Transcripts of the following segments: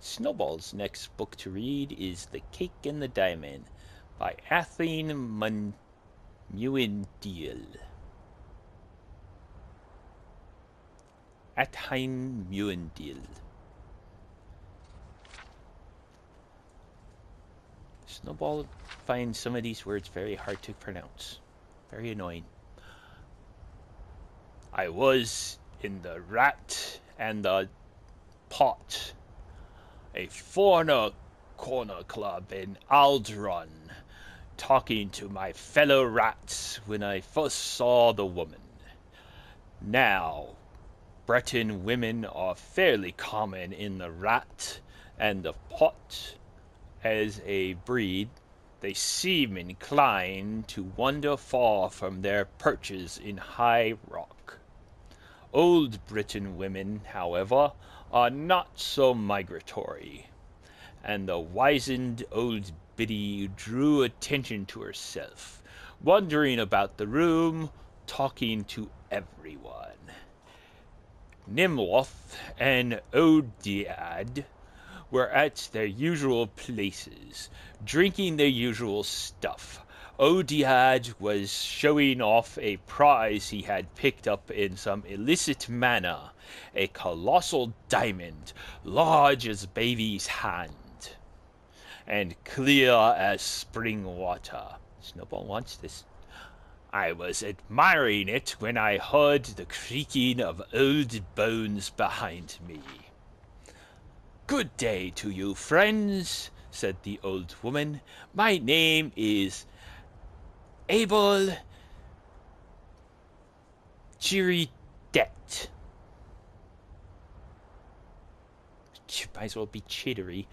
Snowball's next book to read is The Cake and the Diamond by Athleen Muindeel. Athleen Muindeel. Snowball finds some of these words very hard to pronounce. Very annoying. I was in the Rat and the Pot, a foreigner corner club in Aldron, talking to my fellow rats when I first saw the woman. Now, Breton women are fairly common in the Rat and the Pot. As a breed, they seem inclined to wander far from their perches in high rock. Old Breton women, however, are not so migratory, and the wizened old biddy drew attention to herself, wandering about the room, talking to everyone. Nimloth and Odiad were at their usual places, drinking their usual stuff. Odiad was showing off a prize he had picked up in some illicit manner, a colossal diamond, large as baby's hand, and clear as spring water. Snowball wants this. I was admiring it when I heard the creaking of old bones behind me. Good day to you, friends, said the old woman. My name is Abel Chiridet. Might as well be Chittery.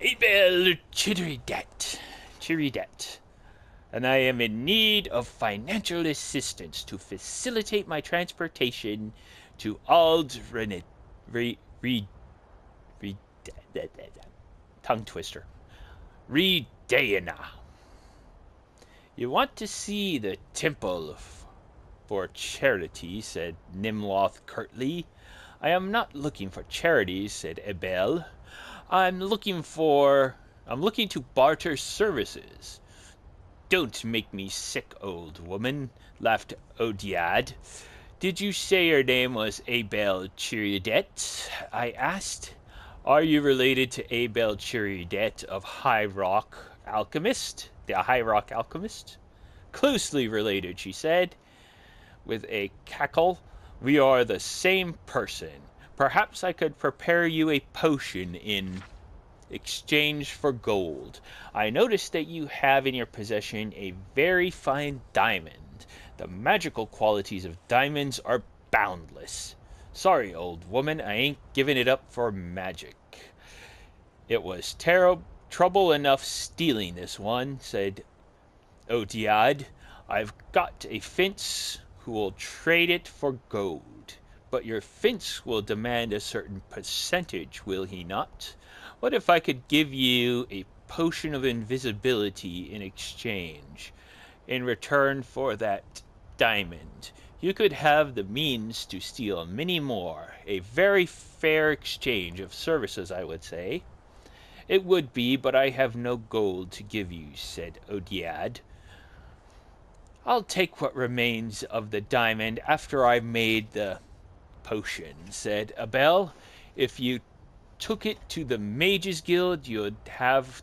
Abel Chiridet. And I am in need of financial assistance to facilitate my transportation to Aldrenit. Tongue twister. Redana. You want to see the temple for charity, said Nimloth curtly. I am not looking for charity, said Abel. I'm looking to barter services. Don't make me sick, old woman, laughed Odiad. Did you say your name was Abel Chiridet? I asked. Are you related to Abel Chiridet of High Rock Alchemist? The High Rock Alchemist? Closely related, she said, with a cackle. We are the same person. Perhaps I could prepare you a potion in exchange for gold. I noticed that you have in your possession a very fine diamond. The magical qualities of diamonds are boundless. Sorry, old woman, I ain't giving it up for magic. It was trouble enough stealing this one, said Odiad. I've got a fence who will trade it for gold. But your fence will demand a certain percentage, will he not? What if I could give you a potion of invisibility in exchange? In return for that diamond, you could have the means to steal many more. A very fair exchange of services, I would say. It would be, but I have no gold to give you, said Odiad. I'll take what remains of the diamond after I've made the potion, said Abel. If you took it to the Mages Guild, you'd have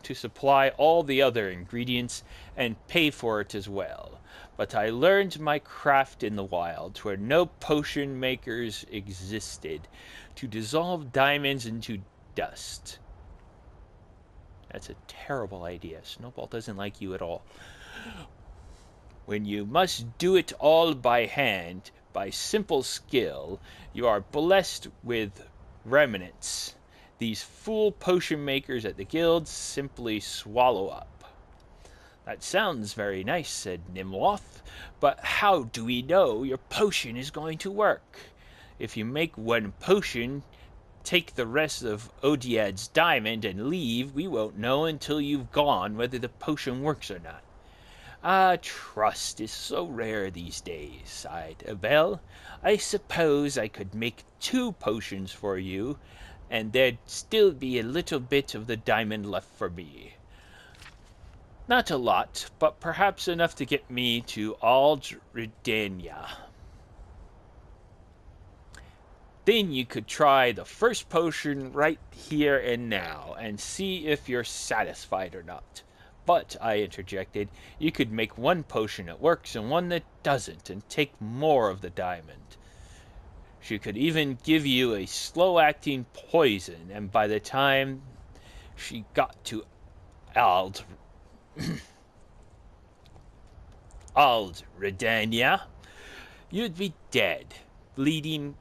to supply all the other ingredients and pay for it as well. But I learned my craft in the wilds, where no potion makers existed, to dissolve diamonds into dust. That's a terrible idea. Snowball doesn't like you at all. When you must do it all by hand, by simple skill, you are blessed with remnants. These fool potion makers at the guilds simply swallow up. That sounds very nice, said Nimloth, but how do we know your potion is going to work? If you make one potion, take the rest of Odiad's diamond and leave, we won't know until you've gone whether the potion works or not. Ah, trust is so rare these days, sighed Abel. I suppose I could make 2 potions for you, and there'd still be a little bit of the diamond left for me. Not a lot, but perhaps enough to get me to Aldredania. Then you could try the first potion right here and now, and see if you're satisfied or not. But, I interjected, you could make one potion that works and one that doesn't, and take more of the diamond. She could even give you a slow-acting poison, and by the time she got to Aldredania, you'd be dead, bleeding.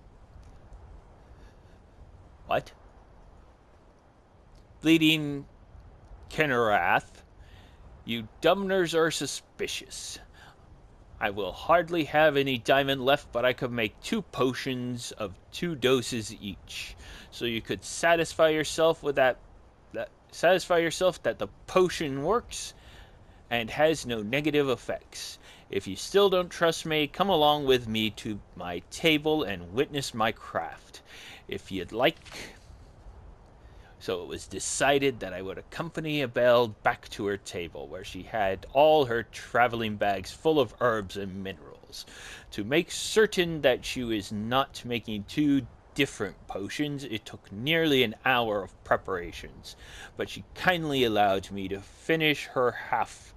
What? Bleeding Kenarath. You Dumners are suspicious. I will hardly have any diamond left, but I could make 2 potions of 2 doses each. So you could satisfy yourself with that the potion works and has no negative effects. If you still don't trust me, come along with me to my table and witness my craft. If you'd like. So it was decided that I would accompany Abel back to her table, where she had all her traveling bags full of herbs and minerals. To make certain that she was not making 2 different potions, it took nearly an hour of preparations, but she kindly allowed me to finish her half-filled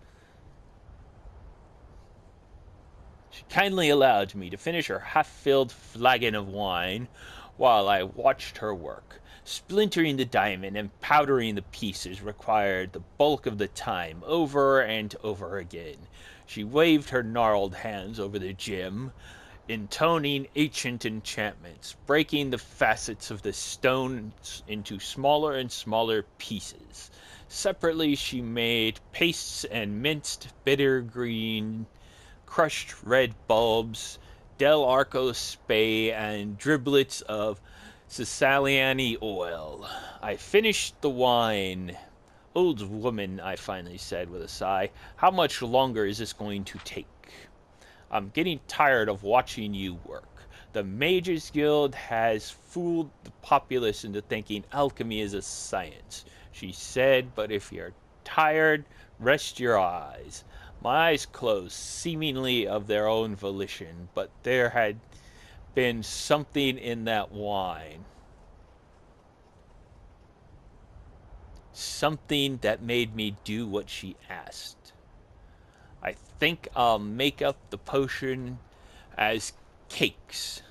flagon of wine while I watched her work. Splintering the diamond and powdering the pieces required the bulk of the time, over and over again. She waved her gnarled hands over the gem, intoning ancient enchantments, breaking the facets of the stones into smaller and smaller pieces. Separately, she made pastes and minced bitter green, crushed red bulbs, Del Arco spay, and driblets of Siciliani oil. I finished the wine. Old woman, I finally said with a sigh, how much longer is this going to take? I'm getting tired of watching you work. The Mages Guild has fooled the populace into thinking alchemy is a science, she said, but if you're tired, rest your eyes. My eyes closed, seemingly of their own volition, but there had been something in that wine. Something that made me do what she asked. I think I'll make up the potion as cakes.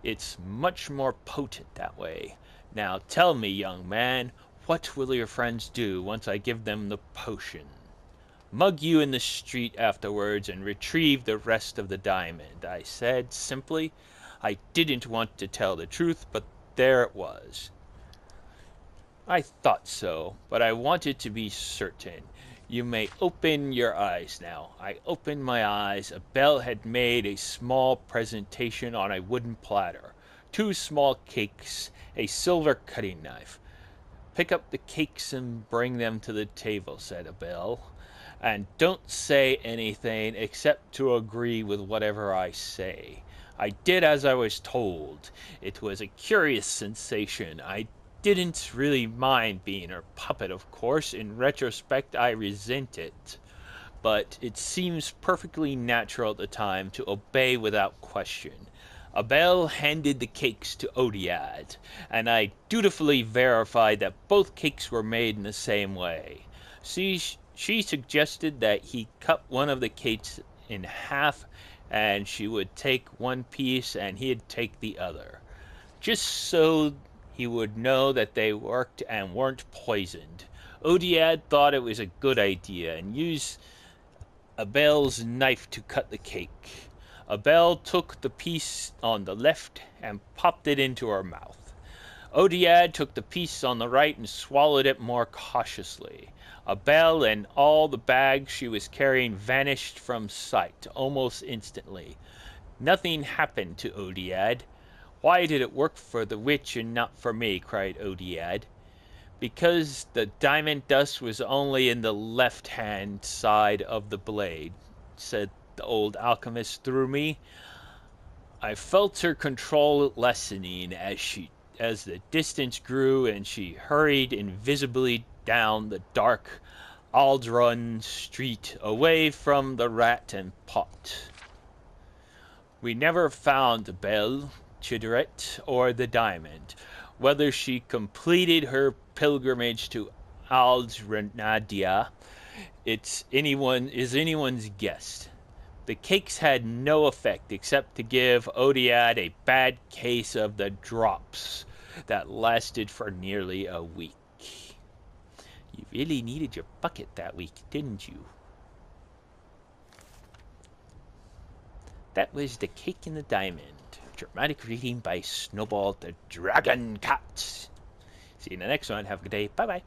It's much more potent that way. Now tell me, young man, what will your friends do once I give them the potion? Mug you in the street afterwards and retrieve the rest of the diamond, I said simply. I didn't want to tell the truth, but there it was. I thought so, but I wanted to be certain. You may open your eyes now. I opened my eyes. Abel had made a small presentation on a wooden platter. 2 small cakes, a silver cutting knife. Pick up the cakes and bring them to the table, said Abel. And don't say anything except to agree with whatever I say. I did as I was told. It was a curious sensation. I didn't really mind being her puppet, of course. In retrospect, I resent it. But it seems perfectly natural at the time to obey without question. Abel handed the cakes to Odiad, and I dutifully verified that both cakes were made in the same way. She suggested that he cut one of the cakes in half, and she would take one piece and he'd take the other, just so he would know that they worked and weren't poisoned. Odiad thought it was a good idea and used Abel's knife to cut the cake. Abel took the piece on the left and popped it into her mouth. Odiad took the piece on the right and swallowed it more cautiously. Abel and all the bags she was carrying vanished from sight almost instantly. Nothing happened to Odiad. Why did it work for the witch and not for me? Cried Odiad. Because the diamond dust was only in the left-hand side of the blade, said the old alchemist through me. I felt her control lessening as as the distance grew and she hurried invisibly down the dark Aldrun street away from the rat and pot. We never found Belle, Chideret, or the diamond. Whether she completed her pilgrimage to Aldrenadia is anyone's guess. The cakes had no effect except to give Odiad a bad case of the drops that lasted for nearly a week. You really needed your bucket that week, didn't you? That was The Cake and the Diamond. Dramatic reading by Snowball the Dragon Cat. See you in the next one. Have a good day. Bye-bye.